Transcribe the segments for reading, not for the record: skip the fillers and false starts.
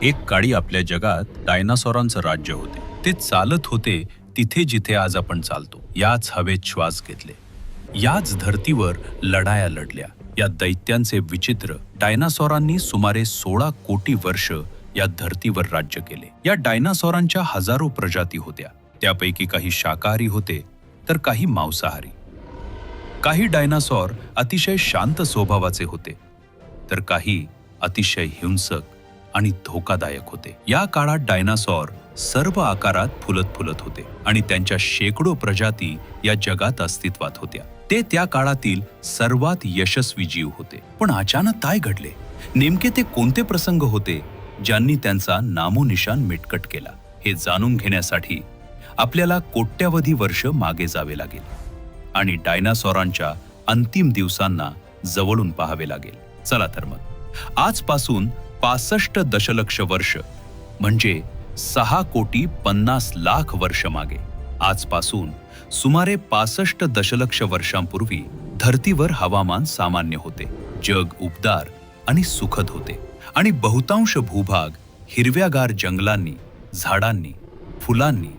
एक काळी आपल्या जगात डायनासॉरांचं राज्य होते. ते चालत होते तिथे जिथे आज आपण चालतो. याच हवेत श्वास घेतले, याच धर्तीवर लढाया लढल्या. या दैत्यांचे विचित्र डायनासॉरांनी सुमारे 16 कोटी वर्ष या धर्तीवर राज्य केले. या डायनासॉरांच्या हजारो प्रजाती होत्या. त्यापैकी काही शाकाहारी होते तर काही मांसाहारी. काही डायनासॉर अतिशय शांत स्वभावाचे होते तर काही अतिशय हिंसक आणि धोकादायक होते. या काळात डायनासॉर सर्व आकारात फुलत होते आणि त्यांच्या शेकडो प्रजाती या जगात अस्तित्वात होत्या. ते त्या काळातील सर्वात यशस्वी जीव होते. पण अचानक काय घडले? नेमके ते कोणते प्रसंग होते ज्यांनी त्यांचा नामोनिशान मिटकट केला? हे जाणून घेण्यासाठी आपल्याला कोट्यावधी वर्ष मागे जावे लागेल आणि डायनासॉरांच्या अंतिम दिवसांना जवळून पाहावे लागेल. चला तर मग, आजपासून 65 दशलक्ष वर्ष म्हणजे 6,50,00,000 वर्ष मागे, आजपासून सुमारे 65 दशलक्ष वर्षांपूर्वी धर्तीवर हवामान सामान्य होते. जग उबदार आणि सुखद होते आणि बहुतांश भूभाग हिरव्यागार जंगलांनी, झाडांनी, फुलांनी,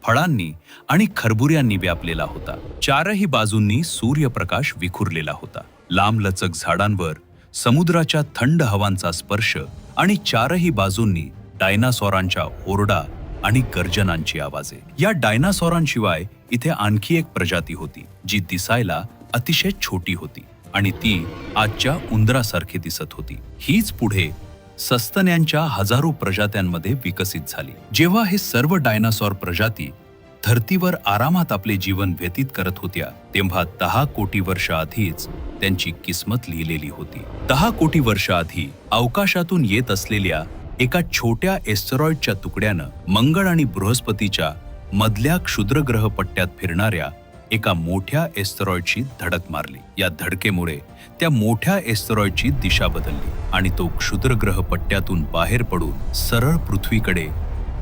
फळांनी आणि खरबुऱ्यांनी व्यापलेला होता. चारही बाजूंनी सूर्यप्रकाश विखुरलेला होता. लांबलचक झाडांवर समुद्राच्या थंड हवांचा स्पर्श आणि चारही बाजूंनी डायनासॉरांच्या ओरडा आणि गर्जनांची आवाजे. या डायनासॉरांशिवाय इथे आणखी एक प्रजाती होती जी दिसायला अतिशय छोटी होती आणि ती आजच्या उंदरासारखी दिसत होती. हीच पुढे सस्तन्यांच्या हजारो प्रजात्यांमध्ये विकसित झाली. जेव्हा हे सर्व डायनासॉर प्रजाती धर्तीवर आरामात आपले जीवन व्यतीत करत होत्या तेव्हा 10 कोटी वर्ष आधीच त्यांची किस्मत लिहिलेली होती. 10 कोटी वर्ष आधी अवकाशातून येत असलेल्या एका छोट्या एस्टेरॉइडच्या तुकड्यानं मंगळ आणि बृहस्पतीच्या मधल्या क्षुद्रग्रह पट्ट्यात फिरणाऱ्या एका मोठ्या एस्टेरॉइडची धडक मारली. या धडकेमुळे त्या मोठ्या एस्टेरॉइडची दिशा बदलली आणि तो क्षुद्रग्रह पट्ट्यातून बाहेर पडून सरळ पृथ्वीकडे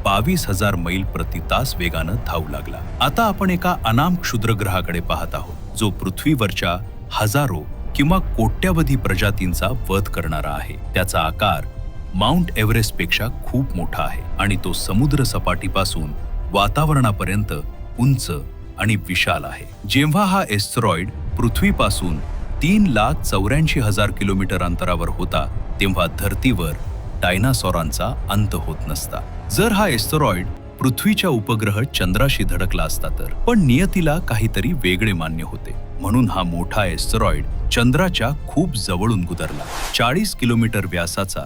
22,000 मैल प्रति तास वेगानं धावू लागला. आता आपण एका अनाम क्षुद्रग्रहाकडे पाहत आहोत जो पृथ्वीवरच्या हजारो किंवा कोट्यावधी प्रजातींचा वध करणारा आहे. त्याचा आकार माउंट एव्हरेस्ट पेक्षा खूप मोठा आहे आणि तो समुद्र सपाटीपासून वातावरणापर्यंत उंच आणि विशाल आहे. जेव्हा हा एस्टेरॉइड पृथ्वीपासून 3,84,000 किलोमीटर अंतरावर होता तेव्हा धर्तीवर डायनासॉरांचा अंत होत नसता. जर हा एस्टेरॉइड पृथ्वीच्या उपग्रह चंद्राशी धडकला असता तर. पण नियतीला काहीतरी वेगळे मान्य होते म्हणून हा मोठा एस्टेरॉइड चंद्राच्या खूप जवळून गुदरला. 40 किलोमीटर व्यासाचा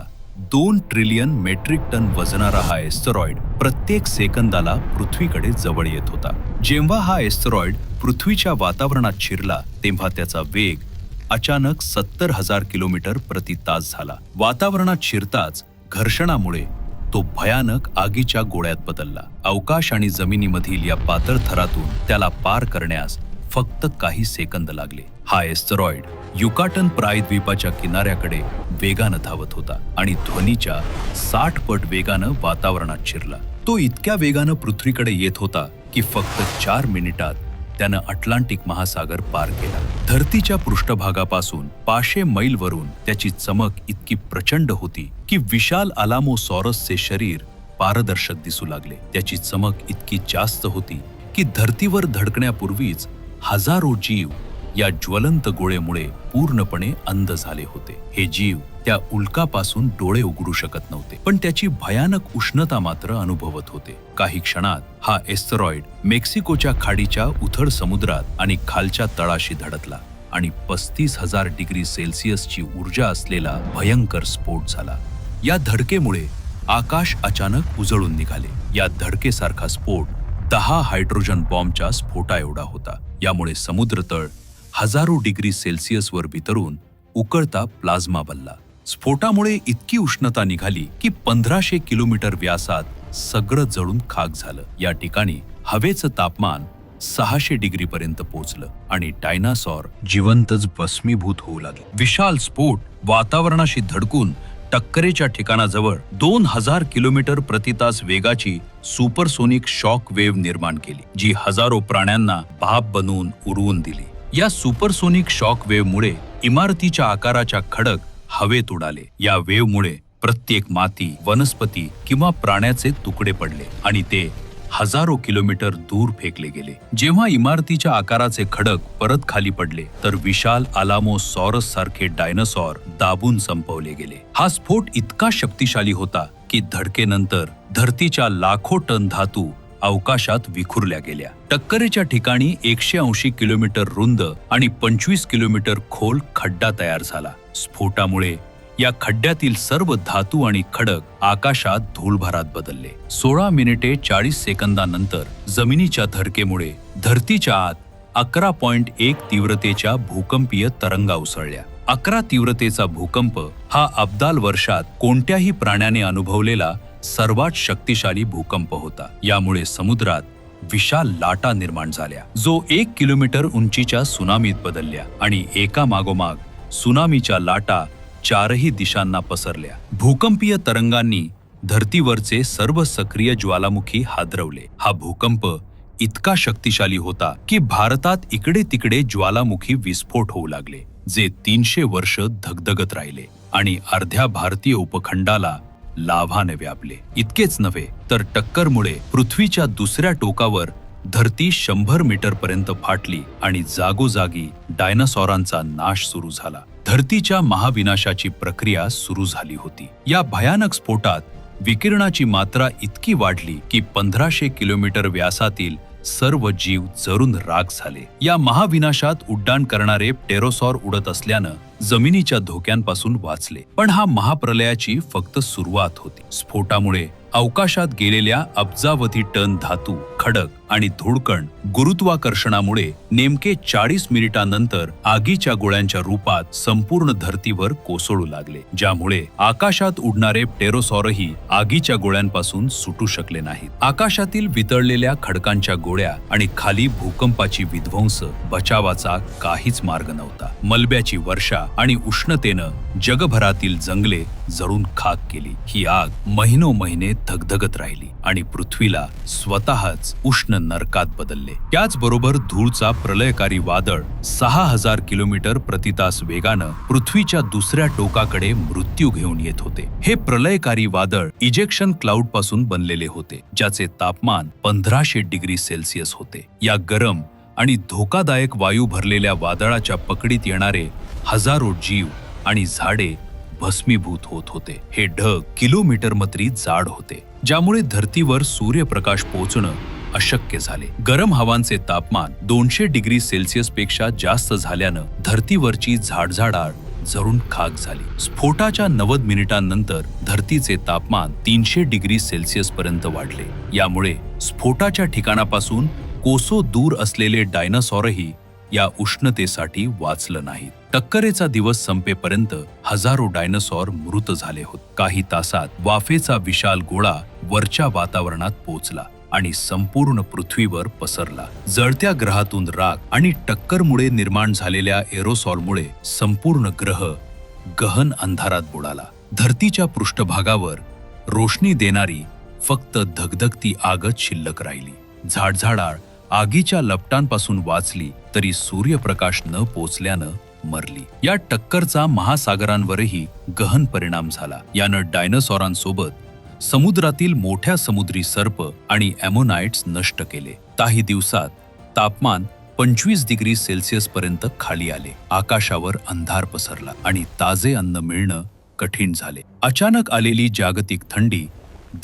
2 ट्रिलियन मेट्रिक टन वजनारा हा एस्टेरॉइड प्रत्येक सेकंदाला पृथ्वीकडे जवळ येत होता. जेव्हा हा एस्टेरॉइड पृथ्वीच्या वातावरणात शिरला तेव्हा त्याचा वेग अचानक 70,000 किलोमीटर प्रति तास झाला. वातावरणात शिरताच घर्षणामुळे तो भयानक आगीच्या गोळ्यात बदलला. अवकाश आणि जमिनीमधील या पातळ थरातून त्याला पार करण्यास फक्त काही सेकंद लागले. हा एस्टेरॉइड युकाटन प्रायद्वीपाच्या किनाऱ्याकडे वेगानं धावत होता आणि ध्वनीच्या 60 पट वेगानं वातावरणात शिरला. तो इतक्या वेगानं पृथ्वीकडे येत होता की फक्त 4 मिनिटात त्यानं अटलांटिक महासागर पार केला. धरतीच्या पृष्ठभागापासून 500 मैलवरून त्याची चमक इतकी प्रचंड होती की विशाल अलामोसॉरसचे शरीर पारदर्शक दिसू लागले. त्याची चमक इतकी जास्त होती की धर्तीवर धडकण्यापूर्वीच हजारो जीव या ज्वलंत गोळेमुळे पूर्णपणे अंध झाले होते. हे जीव त्या उल्कापासून डोळे उघडू शकत नव्हते पण त्याची भयानक उष्णता मात्र अनुभवत होते. काही क्षणात हा एस्टेरॉइड मेक्सिकोच्या खाडीच्या उथळ समुद्रात आणि खालच्या तळाशी धडकला आणि 35,000 डिग्री सेल्सिअसची ऊर्जा असलेला भयंकर स्फोट झाला. या धडकेमुळे आकाश अचानक उजळून निघाले. या धडकेसारखा स्फोट 10 हायड्रोजन बॉम्बच्या स्फोटा एवढा होता. यामुळे समुद्रतळ हजारो डिग्री सेल्सिअसवर वितरून उकळता प्लाझ्मा बनला. स्फोटामुळे इतकी उष्णता निघाली की 1500 किलोमीटर व्यासात सगळं जळून खाक झालं. या ठिकाणी हवेचं तापमान 600 डिग्री पर्यंत पोहोचलं आणि डायनासॉर जिवंतच भस्मीभूत होऊ लागले. विशाल स्फोट वातावरणाशी धडकून टक्करेच्या ठिकाणाजवळ 2000 किलोमीटर प्रति तास वेगाची सुपरसोनिक शॉक वेव्ह निर्माण केली जी हजारो प्राण्यांना भाप बनवून उडवून दिली. या सुपरसोनिक शॉक वेव्हमुळे इमारतीच्या आकाराच्या खडक हवेत उडाले. या वेव्हमुळे प्रत्येक माती, वनस्पती किंवा प्राण्याचे तुकडे पडले आणि ते हजारो किलोमीटर दूर फेकले गेले. जेव्हा इमारतीच्या आकाराचे खडक परत खाली पडले तर विशाल अलामोसॉरस सारखे डायनासॉर दाबून संपवले गेले. हा स्फोट इतका शक्तिशाली होता की धडकेनंतर धरतीच्या लाखो टन धातू अवकाशात विखुरल्या गेल्या. टक्करेच्या ठिकाणी 180 किलोमीटर रुंद आणि 25 किलोमीटर खोल खड्डा तयार झाला. स्फोटामुळे या खड्ड्यातील सर्व धातू आणि खडक आकाशात धूळभरात बदलले. 16 मिनिटे 40 सेकंदानंतर जमिनीच्या धडकेमुळे धरतीच्या आत 11.1 तीव्रतेच्या भूकंपीय तरंगा उसळल्या. 11 तीव्रतेचा भूकंप हा अब्दाल वर्षात कोणत्याही प्राण्याने अनुभवलेला सर्वात शक्तिशाली भूकंप होता. यामुळे समुद्रात विशाल लाटा निर्माण झाल्या, जो 1 किलोमीटर उंचीच्या सुनामीत बदलल्या आणि एका मागोमाग सुनामीच्या लाटा चारही दिशांना पसरल्या. भूकंपीय तरंगांनी धरतीवरचे सर्व सक्रिय ज्वालामुखी हादरवले. हा भूकंप इतका शक्तिशाली होता की भारतात इकडे तिकडे ज्वालामुखी विस्फोट होऊ लागले, जे 300 वर्ष धगधगत राहिले आणि अर्ध्या भारतीय उपखंडाला लाव्हाने व्यापले. इतकेच नव्हे तर टक्करमुळे पृथ्वीच्या दुसऱ्या टोकावर धरती 100 मीटरपर्यंत फाटली आणि जागोजागी डायनासॉरांचा नाश सुरू झाला. धरतीच्या महाविनाशाची प्रक्रिया सुरू झाली होती. या भयानक स्फोटात विकिरणाची मात्रा इतकी वाढली की 1500 किलोमीटर व्यासातील सर्व जीव जळून राख झाले. या महाविनाशात उड्डाण करणारे प्टेरोसॉर उडत असल्यानं जमिनीच्या धोक्यांपासून वाचले. पण हा महाप्रलयाची फक्त सुरुवात होती. स्फोटामुळे अवकाशात गेलेल्या अब्जावधी टन धातू, खडक आणि धूळकण गुरुत्वाकर्षणामुळे नेमके 40 मिनिटांनंतर आगीच्या गोळ्यांच्या रूपात संपूर्ण धरतीवर कोसळू लागले, ज्यामुळे आकाशात उडणारे प्टेरोसॉरही आगीच्या गोळ्यांपासून सुटू शकले नाहीत. आकाशातील वितळलेल्या खडकांच्या गोळ्या आणि खाली भूकंपाची विध्वंस बचावाचा काहीच मार्ग नव्हता. मलब्याची वर्षा आणि उष्णतेनं जगभरातील जंगले जळून खाक केली. ही आग महिनोमहिने धगधगत राहिली आणि पृथ्वीला स्वतःच उष्ण नरकात बदलले. त्याचबरोबर धूळचा प्रलयकारी वादळ 6000 किलोमीटर प्रतितास वेगानं पृथ्वीच्या दुसऱ्या टोकाकडे मृत्यू घेऊन येत होते. हे प्रलयकारी वादळ इजेक्शन क्लाउड पासून बनलेले होते, ज्याचे तापमान 1500 डिग्री सेल्सिअस होते. या गरम आणि धोकादायक वायू भरलेल्या वादळाच्या पकडीत येणारे हजारो जीव आणि झाडे भस्मीभूत होत होते. हे ढग किलोमीटरमत्री जाड होते, ज्यामुळे धरतीवर सूर्यप्रकाश पोहोचणं अशक्य झाले. गरम हवांचे तापमान 200 डिग्री सेल्सिअस पेक्षा जास्त झाल्यानं धरतीवरची झाडझाडाळ जळून खाक झाली. स्फोटाच्या 90 मिनिटांनंतर धरतीचे तापमान 300 डिग्री सेल्सिअस पर्यंत वाढले. यामुळे स्फोटाच्या ठिकाणापासून कोसो दूर असलेले डायनासॉरही या उष्णतेसाठी वाचलं नाही. टक्करेचा दिवस संपेपर्यंत हजारो डायनासॉर मृत झाले होते. काही तासात वाफेचा विशाल गोळा वरच्या वातावरणात पोहोचला आणि संपूर्ण पृथ्वीवर पसरला. जळत्या ग्रहातून राख आणि टक्करमुळे निर्माण झालेल्या एरोसॉलमुळे संपूर्ण ग्रह गहन अंधारात बुडाला. धरतीच्या पृष्ठभागावर रोशनी देणारी फक्त धगधगती आगच शिल्लक राहिली. झाडझाडाळ आगीच्या लपटांपासून वाचली तरी सूर्यप्रकाश न पोचल्यानं मरली. या टक्करचा महासागरांवरही गहन परिणाम झाला. यानं डायनासॉरांसोबत समुद्रातील मोठ्या समुद्री सर्प आणि ॲमोनाइट्स नष्ट केले. काही दिवसात तापमान 25 डिग्री सेल्सिअस पर्यंत खाली आले. आकाशावर अंधार पसरला आणि ताजे अन्न मिळणं कठीण झाले. अचानक आलेली जागतिक थंडी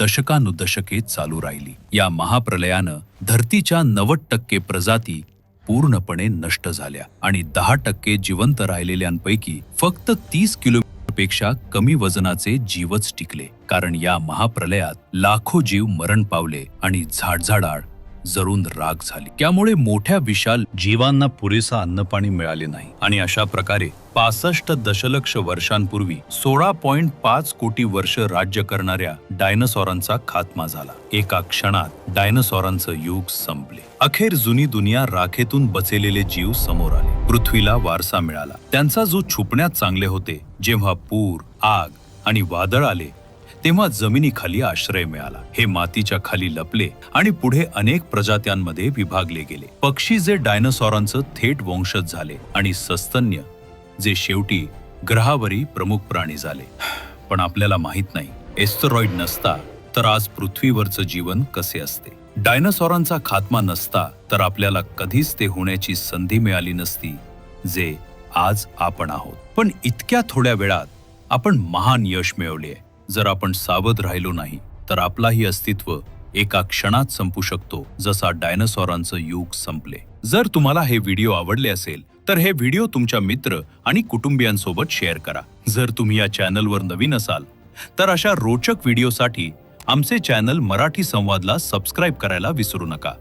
दशकानुदशके चालू राहिली. या महाप्रलयानं धरतीच्या 90% प्रजाती पूर्णपणे नष्ट झाल्या आणि 10% जिवंत राहिलेल्यांपैकी फक्त 30 किलोपेक्षा कमी वजनाचे जीवच टिकले. कारण या महाप्रलयात लाखो जीव मरण पावले आणि झाडझाडाळ जळून राख झाली. त्यामुळे मोठ्या विशाल जीवांना पुरेसा अन्नपाणी मिळाले नाही आणि अशा प्रकारे 65 दशलक्ष वर्षांपूर्वी 16.5 कोटी वर्ष राज्य करणाऱ्या डायनासॉरांचा खात्मा झाला. एका क्षणात डायनासॉरांचं युग संपले. अखेर जुनी दुनिया राखेतून बचलेले जीव समोर आले. पृथ्वीला वारसा मिळाला. त्यांचा जो छुपण्यात चांगले होते. जेव्हा पूर, आग आणि वादळ आले तेव्हा जमिनीखाली आश्रय मिळाला. हे मातीच्या खाली लपले आणि पुढे अनेक प्रजात्यांमध्ये विभागले गेले. पक्षी जे डायनासॉरांचं थेट वंशज झाले आणि सस्तन्य जे शेवटी ग्रहावरील प्रमुख प्राणी झाले. पण आपल्याला माहित नाही एस्टेरॉइड नसता तर आज पृथ्वीवरचं जीवन कसे असते. डायनासॉरांचा खात्मा नसता तर आपल्याला कधीच ते होण्याची संधी मिळाली नसती जे आज आपण आहोत. पण इतक्या थोड्या वेळात आपण महान यश मिळवले. जर आपण सावध राहिलो नाही तर आपलाही अस्तित्व एका क्षणात संपू शकतो, जसा डायनासॉरांचं युग संपले. जर तुम्हाला हे व्हिडिओ आवडले असेल तर हे व्हिडिओ तुमच्या मित्र आणि कुटुंबियांसोबत शेअर करा. जर तुम्ही या चॅनलवर नवीन असाल तर अशा रोचक व्हिडिओसाठी आमचे चॅनल मराठी संवादला सबस्क्राईब करायला विसरू नका.